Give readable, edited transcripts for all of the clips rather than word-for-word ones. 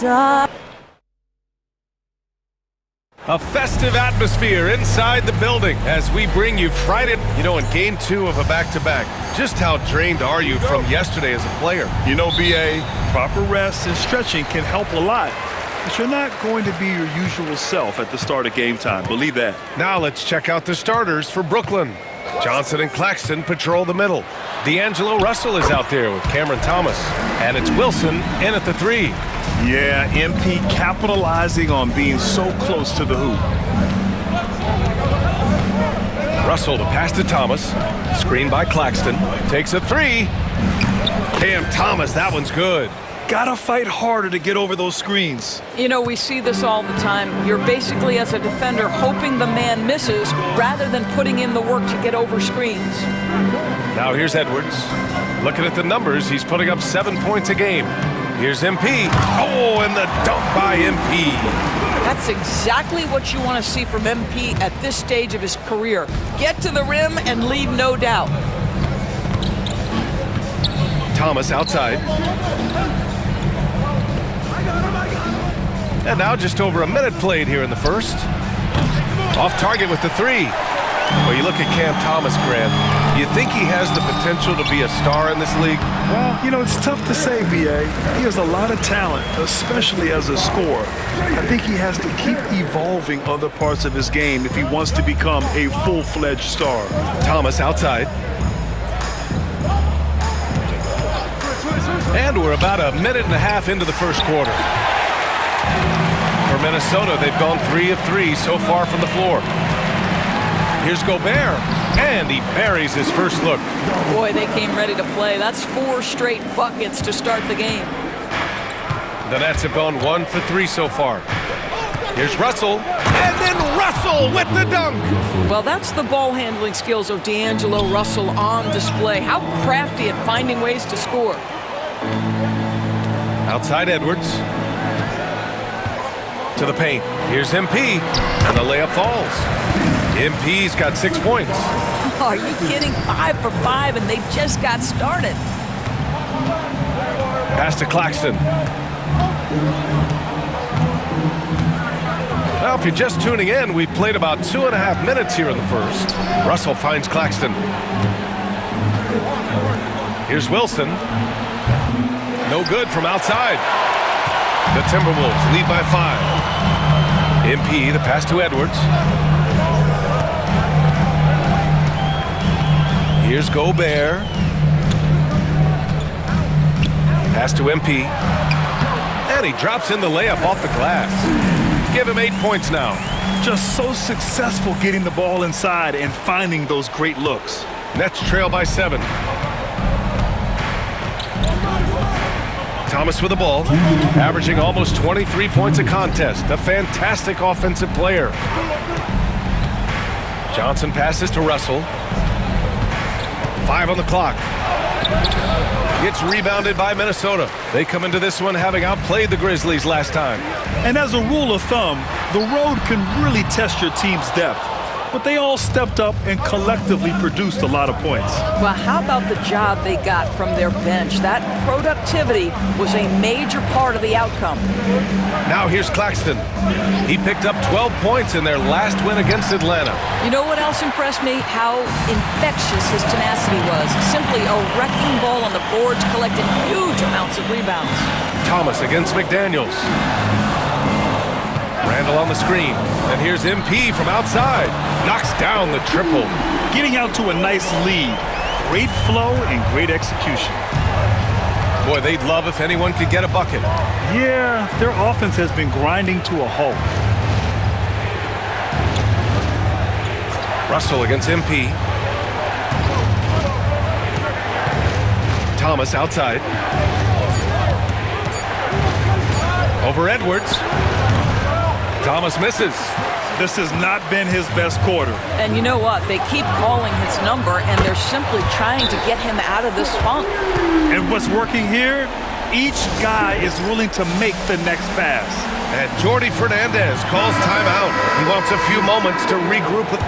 stop. A festive atmosphere inside the building as we bring you Friday. You know, in game 2 of a back-to-back, just how drained are you from yesterday as a player? You know, BA, proper rest and stretching can help a lot. But you're not going to be your usual self at the start of game time. Believe that. Now let's check out the starters for Brooklyn. Johnson and Claxton patrol the middle. D'Angelo Russell is out there with Cameron Thomas. And it's Wilson in at the 3. Yeah, MP capitalizing on being so close to the hoop. Russell to pass to Thomas. Screen by Claxton. Takes a 3. Cam Thomas, that one's good. Gotta fight harder to get over those screens. You know, we see this all the time. You're basically, as a defender, hoping the man misses rather than putting in the work to get over screens. Now here's Edwards. Looking at the numbers, he's putting up 7 points a game. Here's MP. Oh, and the dunk by MP. That's exactly what you want to see from MP at this stage of his career. Get to the rim and leave no doubt. Thomas outside. And now just over a minute played here in the first. Off target with the 3. Well, you look at Cam Thomas, Grant. You think he has the potential to be a star in this league? Well, you know, it's tough to say, BA. He has a lot of talent, especially as a scorer. I think he has to keep evolving other parts of his game if he wants to become a full-fledged star. Thomas outside. And we're about a minute and a half into the first quarter. For Minnesota, they've gone 3 of 3 so far from the floor. Here's Gobert, and he buries his first look. Boy, they came ready to play. That's 4 straight buckets to start the game. The Nets have gone 1 for 3 so far. Here's Russell, and then Russell with the dunk. Well, that's the ball handling skills of D'Angelo Russell on display. How crafty at finding ways to score. Outside Edwards. To the paint. Here's MP, and the layup falls. MP's got 6 points. Are you kidding? 5 for 5, and they just got started. Pass to Claxton. Now, if you're just tuning in, we've played about 2.5 minutes here in the first. Russell finds Claxton. Here's Wilson. No good from outside. The Timberwolves lead by 5. MP, the pass to Edwards. Here's Gobert. Pass to MP. And he drops in the layup off the glass. Give him 8 points now. Just so successful getting the ball inside and finding those great looks. Nets trail by 7. Thomas with the ball, averaging almost 23 points a contest. A fantastic offensive player. Johnson passes to Russell. 5 on the clock. Gets rebounded by Minnesota. They come into this one having outplayed the Grizzlies last time. And as a rule of thumb, the road can really test your team's depth. But they all stepped up and collectively produced a lot of points. Well, how about the job they got from their bench? That productivity was a major part of the outcome. Now here's Claxton. He picked up 12 points in their last win against Atlanta. You know what else impressed me? How infectious his tenacity was. Simply a wrecking ball on the boards, collecting huge amounts of rebounds. Thomas against McDaniels. Randall on the screen. And here's MP from outside. Knocks down the triple. Getting out to a nice lead. Great flow and great execution. Boy, they'd love if anyone could get a bucket. Yeah, their offense has been grinding to a halt. Russell against MP. Thomas outside. Over Edwards. Thomas misses. This has not been his best quarter. And you know what? They keep calling his number, and they're simply trying to get him out of this funk. And what's working here? Each guy is willing to make the next pass. And Jordi Fernandez calls timeout. He wants a few moments to regroup with...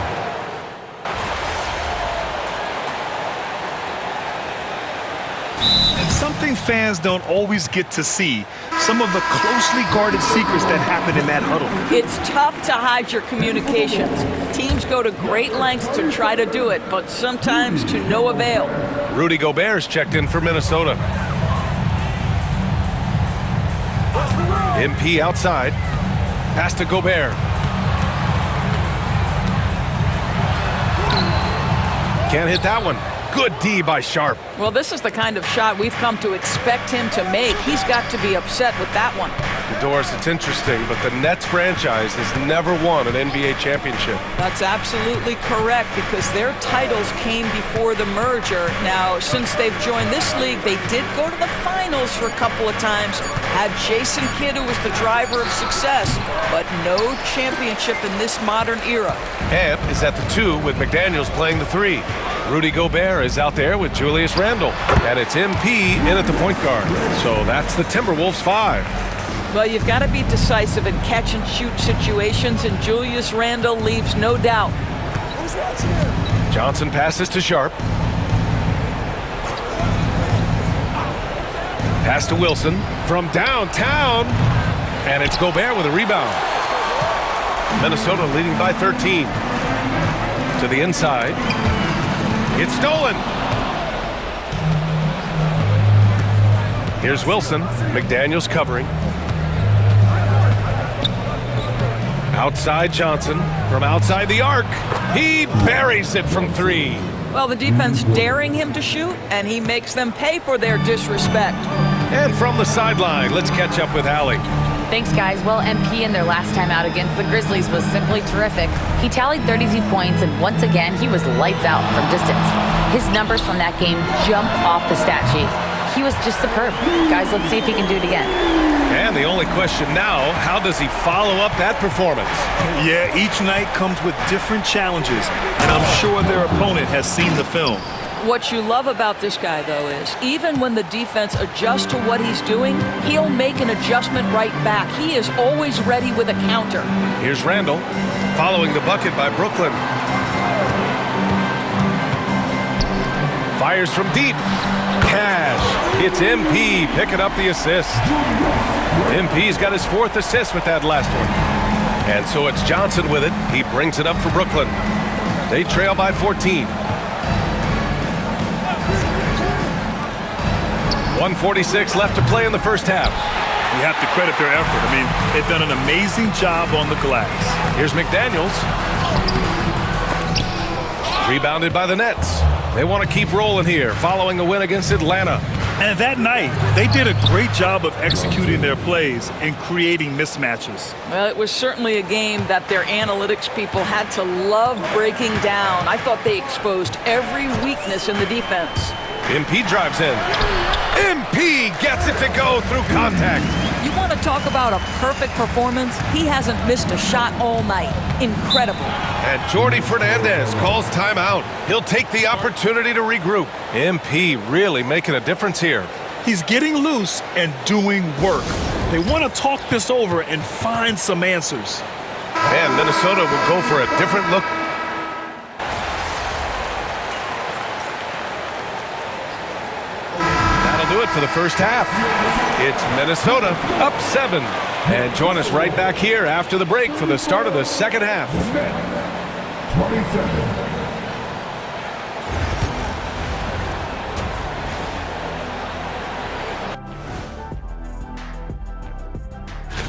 And something fans don't always get to see. Some of the closely guarded secrets that happen in that huddle. It's tough to hide your communications. Teams go to great lengths to try to do it, but sometimes to no avail. Rudy Gobert's checked in for Minnesota. MP outside. Pass to Gobert. Can't hit that one. Good D by Sharp. Well, this is the kind of shot we've come to expect him to make. He's got to be upset with that one. Doris, it's interesting, but the Nets franchise has never won an NBA championship. That's absolutely correct, because their titles came before the merger. Now, since they've joined this league, they did go to the finals for a couple of times, had Jason Kidd, who was the driver of success, but no championship in this modern era. Amp is at the 2 with McDaniels playing the 3. Rudy Gobert is out there with Julius Randle. And it's MP in at the point guard. So that's the Timberwolves 5. Well, you've got to be decisive in catch-and-shoot situations, and Julius Randle leaves no doubt. Johnson passes to Sharp. Pass to Wilson from downtown. And it's Gobert with a rebound. Minnesota leading by 13. To the inside. It's stolen. Here's Wilson. McDaniels covering. Outside Johnson. From outside the arc. He buries it from 3. Well, the defense daring him to shoot, and he makes them pay for their disrespect. And from the sideline, let's catch up with Allie. Thanks, guys. Well, MP in their last time out against the Grizzlies was simply terrific. He tallied 32 points, and once again, he was lights out from distance. His numbers from that game jump off the stat sheet. He was just superb. Guys, let's see if he can do it again. And the only question now, how does he follow up that performance? Yeah, each night comes with different challenges, and I'm sure their opponent has seen the film. What you love about this guy, though, is even when the defense adjusts to what he's doing, he'll make an adjustment right back. He is always ready with a counter. Here's Randle, following the bucket by Brooklyn. Fires from deep. Cash. It's MP picking up the assist. MP's got his 4th assist with that last one. And so it's Johnson with it. He brings it up for Brooklyn. They trail by 14. 1:46 left to play in the first half. You have to credit their effort. I mean, they've done an amazing job on the glass. Here's McDaniels. Rebounded by the Nets. They want to keep rolling here, following a win against Atlanta. And that night, they did a great job of executing their plays and creating mismatches. Well, it was certainly a game that their analytics people had to love breaking down. I thought they exposed every weakness in the defense. MP drives in. MP gets it to go through contact. You want to talk about a perfect performance? He hasn't missed a shot all night. Incredible. And Jordi Fernandez calls timeout. He'll take the opportunity to regroup. MP really making a difference here. He's getting loose and doing work. They want to talk this over and find some answers. And Minnesota will go for a different look. Do it for the first half. It's Minnesota up 7. And join us right back here after the break for the start of the second half. 27.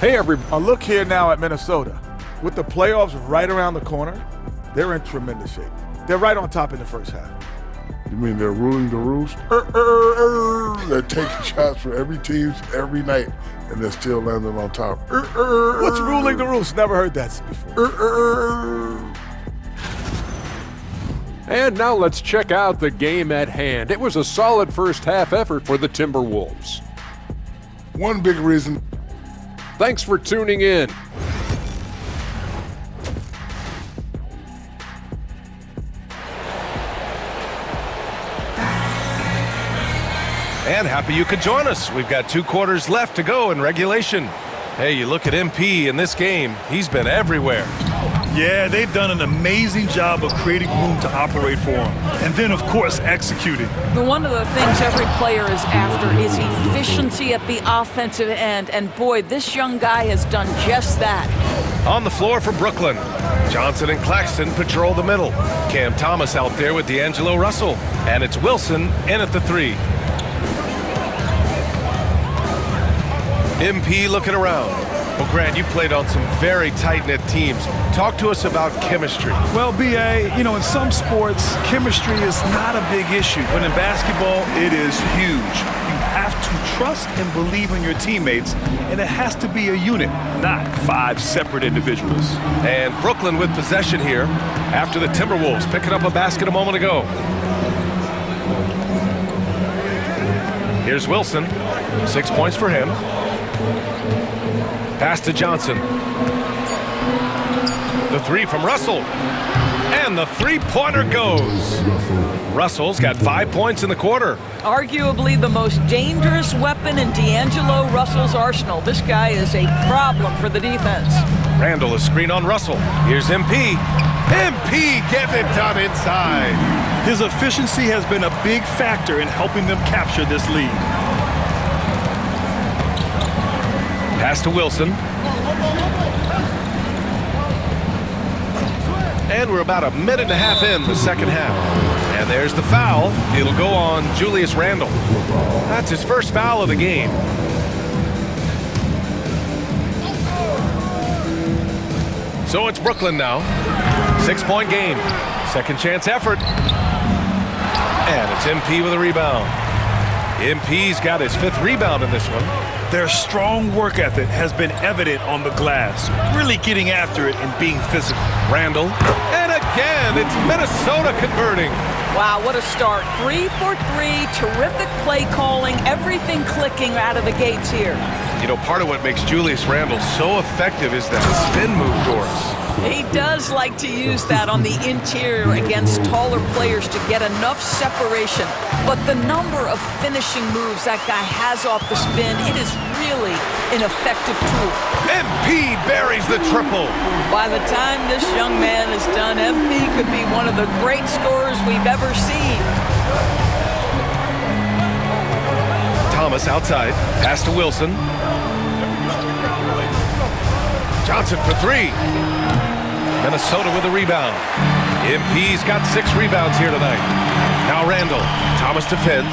Hey, everybody. Look here now at Minnesota. With the playoffs right around the corner, they're in tremendous shape. They're right on top in the first half. You mean they're ruling the roost? They're taking shots for every team every night, and they're still landing on top. What's ruling the roost? Never heard that before. And now let's check out the game at hand. It was a solid first half effort for the Timberwolves. One big reason. Thanks for tuning in. And happy you could join us. We've got 2 quarters left to go in regulation. Hey, you look at MP in this game, he's been everywhere. Yeah, they've done an amazing job of creating room to operate for him. And then, of course, executing. One of the things every player is after is efficiency at the offensive end. And boy, this young guy has done just that. On the floor for Brooklyn, Johnson and Claxton patrol the middle. Cam Thomas out there with D'Angelo Russell. And it's Wilson in at the 3. MP looking around. Well, Grant, you played on some very tight-knit teams. Talk to us about chemistry. Well, B.A., in some sports, chemistry is not a big issue. But in basketball, it is huge. You have to trust and believe in your teammates, and it has to be a unit, not 5 separate individuals. And Brooklyn with possession here after the Timberwolves picking up a basket a moment ago. Here's Wilson. 6 points for him. Pass to Johnson. The 3 from Russell. And the 3-pointer goes. Russell's got 5 points in the quarter. Arguably the most dangerous weapon in D'Angelo Russell's arsenal. This guy is a problem for the defense. Randall a screen on Russell. Here's MP. MP getting it done inside. His efficiency has been a big factor in helping them capture this lead. Pass to Wilson. And we're about a minute and a half in the second half. And there's the foul. It'll go on Julius Randle. That's his first foul of the game. So it's Brooklyn now. 6-point game. Second chance effort. And it's MP with a rebound. MP's got his 5th rebound in this one. Their strong work ethic has been evident on the glass, really getting after it and being physical. Randall. And again, it's Minnesota converting. Wow, what a start. 3 for 3, terrific play calling, everything clicking out of the gates here. Part of what makes Julius Randle so effective is that spin move, Doris. He does like to use that on the interior against taller players to get enough separation. But the number of finishing moves that guy has off the spin, it is really an effective tool. MP buries the triple. By the time this young man is done, MP could be one of the great scorers we've ever seen. Thomas outside. Pass to Wilson. Johnson for 3. Minnesota with a rebound. MP's got 6 rebounds here tonight. Now Randall. Thomas defends.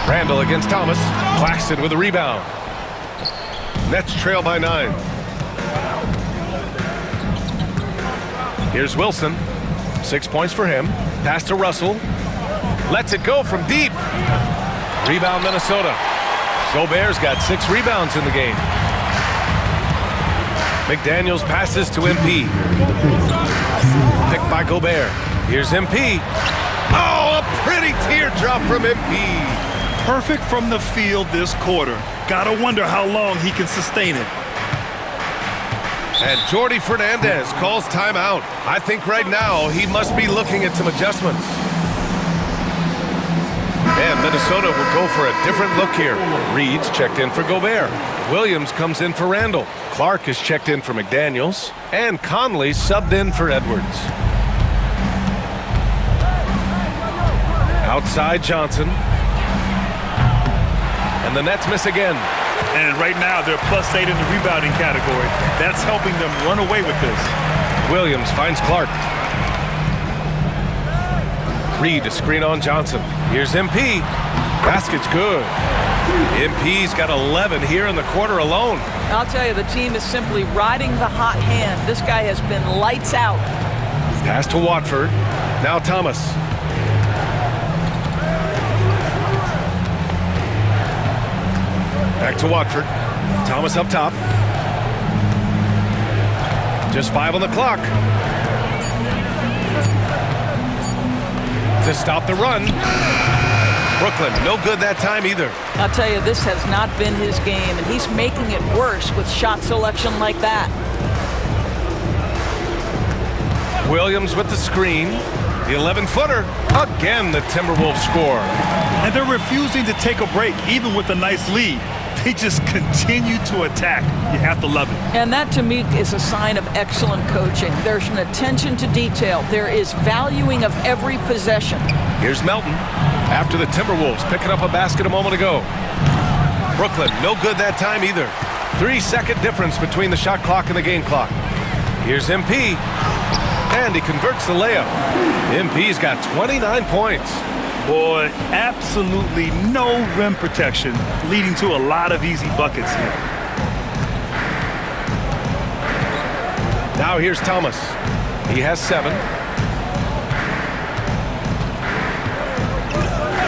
Randall against Thomas. Claxton with a rebound. Nets trail by 9. Here's Wilson. 6 points for him. Pass to Russell. Lets it go from deep. Rebound Minnesota. Gobert's got 6 rebounds in the game. McDaniels passes to MP. Picked by Gobert. Here's MP. Oh, a pretty teardrop from MP. Perfect from the field this quarter. Gotta wonder how long he can sustain it. And Jordi Fernandez calls timeout. I think right now he must be looking at some adjustments. And Minnesota will go for a different look here. Reed's checked in for Gobert. Williams comes in for Randall. Clark is checked in for McDaniels. And Conley subbed in for Edwards. Outside Johnson. And the Nets miss again. And right now they're +8 in the rebounding category. That's helping them run away with this. Williams finds Clark. Reed, a screen on Johnson. Here's MP. Basket's good. MP's got 11 here in the quarter alone. I'll tell you, the team is simply riding the hot hand. This guy has been lights out. Pass to Watford. Now Thomas. Back to Watford. Thomas up top. Just 5 on the clock. To stop the run. Brooklyn, no good that time either. I'll tell you, this has not been his game, and he's making it worse with shot selection like that. Williams with the screen. The 11-footer. Again, the Timberwolves score. And they're refusing to take a break, even with a nice lead. They just continue to attack. You have to love it. And that, to me, is a sign of excellent coaching. There's an attention to detail. There is valuing of every possession. Here's Melton after the Timberwolves picking up a basket a moment ago. Brooklyn, no good that time either. 3-second difference between the shot clock and the game clock. Here's MP, and he converts the layup. MP's got 29 points. Boy, absolutely no rim protection, leading to a lot of easy buckets here. Now here's Thomas. He has 7.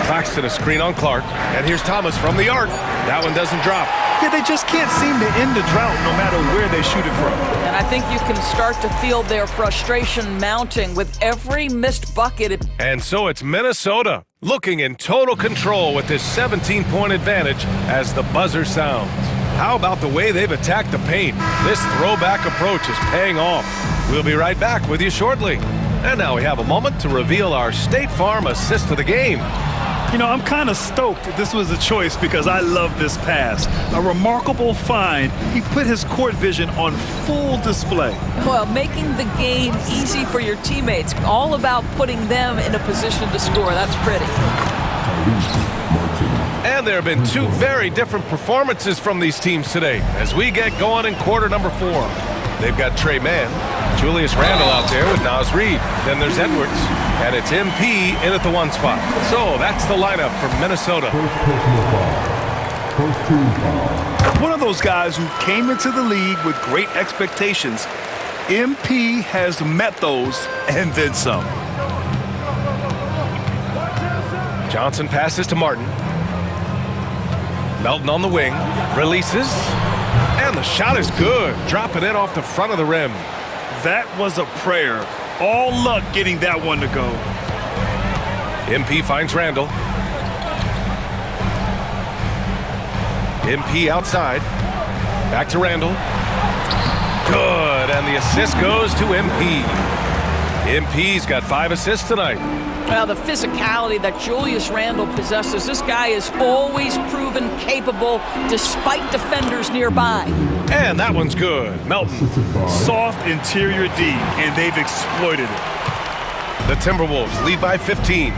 Claxton a screen on Clark, and here's Thomas from the arc. That one doesn't drop. Yeah, they just can't seem to end the drought no matter where they shoot it from. And I think you can start to feel their frustration mounting with every missed bucket. And so it's Minnesota looking in total control with this 17-point advantage as the buzzer sounds. How about the way they've attacked the paint? This throwback approach is paying off. We'll be right back with you shortly. And now we have a moment to reveal our State Farm assist of the game. You know, I'm kind of stoked that this was a choice because I love this pass. A remarkable find. He put his court vision on full display. Well, making the game easy for your teammates. All about putting them in a position to score. That's pretty. And there have been 2 very different performances from these teams today as we get going in quarter number 4. They've got Trey Mann, Julius Randle out there with Naz Reid. Then there's Edwards, and it's MP in at the 1 spot. So that's the lineup for Minnesota. One of those guys who came into the league with great expectations. MP has met those and then some. Johnson passes to Martin. Melton on the wing, releases, and the shot is good, dropping it off the front of the rim. That was a prayer. All luck getting that one to go. MP finds Randle. MP outside. Back to Randle. Good, and the assist goes to MP. MP's got 5 assists tonight. Well, the physicality that Julius Randle possesses, this guy is always proven capable despite defenders nearby. And that one's good. Melton. Soft interior D, and they've exploited it. The Timberwolves lead by 15.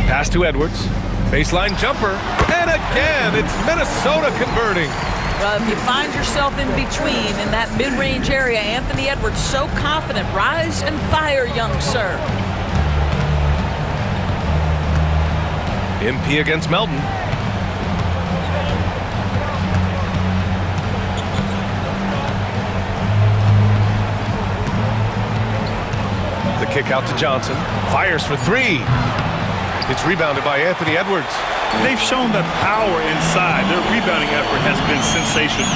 Pass to Edwards. Baseline jumper. And again, it's Minnesota converting. Well, if you find yourself in between in that mid-range area, Anthony Edwards so confident. Rise and fire, young sir. MP against Melton. The kick out to Johnson. Fires for 3. It's rebounded by Anthony Edwards. They've shown that power inside. Their rebounding effort has been sensational.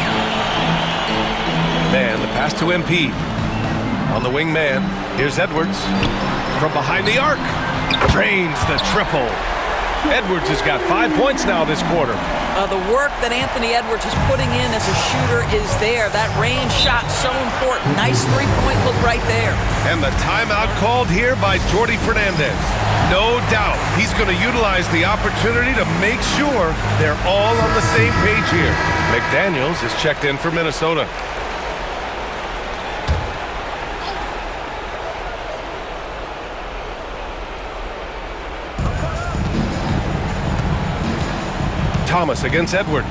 Man, the pass to MP. On the wing man, here's Edwards. From behind the arc. Drains the triple. Edwards has got 5 points now this quarter. The work that Anthony Edwards is putting in as a shooter is there. That range shot so important. Nice three-point look right there. And the timeout called here by Jordi Fernandez. No doubt he's going to utilize the opportunity to make sure they're all on the same page here. McDaniels is checked in for Minnesota. Thomas against Edwards.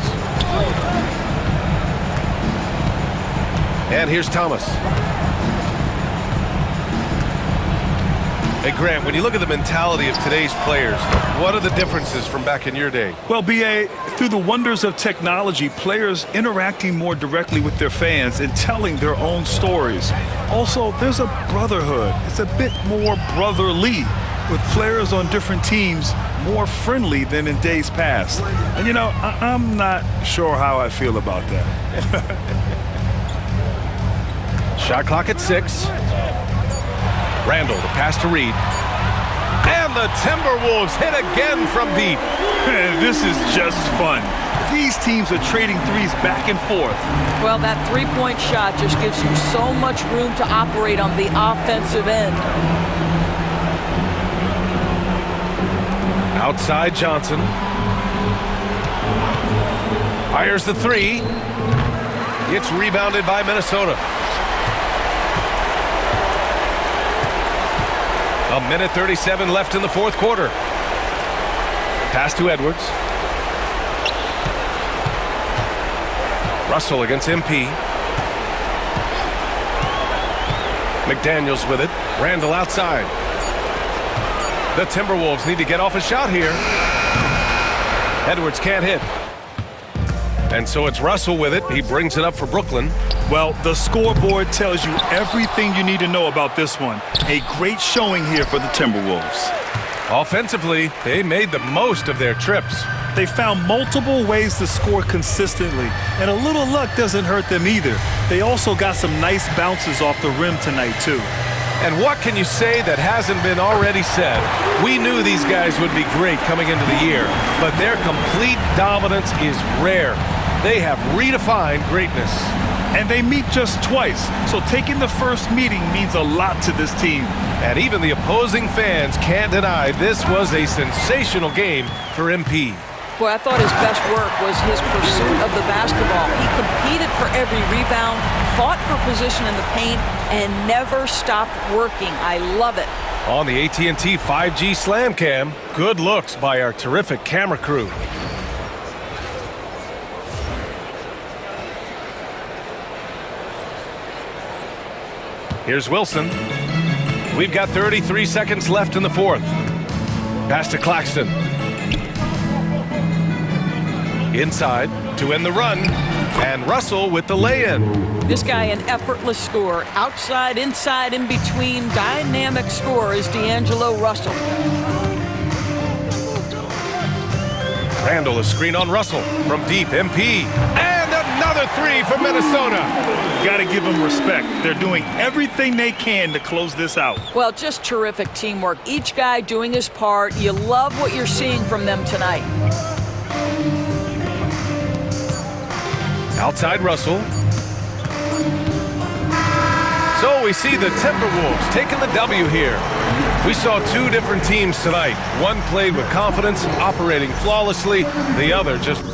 And here's Thomas. Hey, Grant, when you look at the mentality of today's players, what are the differences from back in your day? Well, B.A., through the wonders of technology, players interacting more directly with their fans and telling their own stories. Also, there's a brotherhood. It's a bit more brotherly, with players on different teams more friendly than in days past. And, you know, I'm not sure how I feel about that. Shot clock at 6. Randle, the pass to Reid. And the Timberwolves hit again from deep. This is just fun. These teams are trading threes back and forth. Well, that three-point shot just gives you so much room to operate on the offensive end. Outside Johnson. Fires the three. It's rebounded by Minnesota. A minute 37 left in the fourth quarter. Pass to Edwards. Russell against MP. McDaniels with it. Randall outside. The Timberwolves need to get off a shot here. Edwards can't hit. And so it's Russell with it. He brings it up for Brooklyn. Well, the scoreboard tells you everything you need to know about this one. A great showing here for the Timberwolves. Offensively, they made the most of their trips. They found multiple ways to score consistently, and a little luck doesn't hurt them either. They also got some nice bounces off the rim tonight, too. And what can you say that hasn't been already said? We knew these guys would be great coming into the year, but their complete dominance is rare. They have redefined greatness. And they meet just twice, so taking the first meeting means a lot to this team. And even the opposing fans can't deny this was a sensational game for MP. Boy, I thought his best work was his pursuit of the basketball. He competed for every rebound, fought for position in the paint, and never stopped working. I love it. On the AT&T 5G Slam Cam, good looks by our terrific camera crew. Here's Wilson. We've got 33 seconds left in the fourth. Pass to Claxton. Inside to end the run. And Russell with the lay-in. This guy an effortless scorer. Outside, inside, in between. Dynamic scorer is D'Angelo Russell. Randall a screen on Russell from deep. MP. And another three for Minnesota. Got to give them respect. They're doing everything they can to close this out. Well, just terrific teamwork. Each guy doing his part. You love what you're seeing from them tonight. Outside Russell. So we see the Timberwolves taking the W here. We saw two different teams tonight. One played with confidence, operating flawlessly. The other just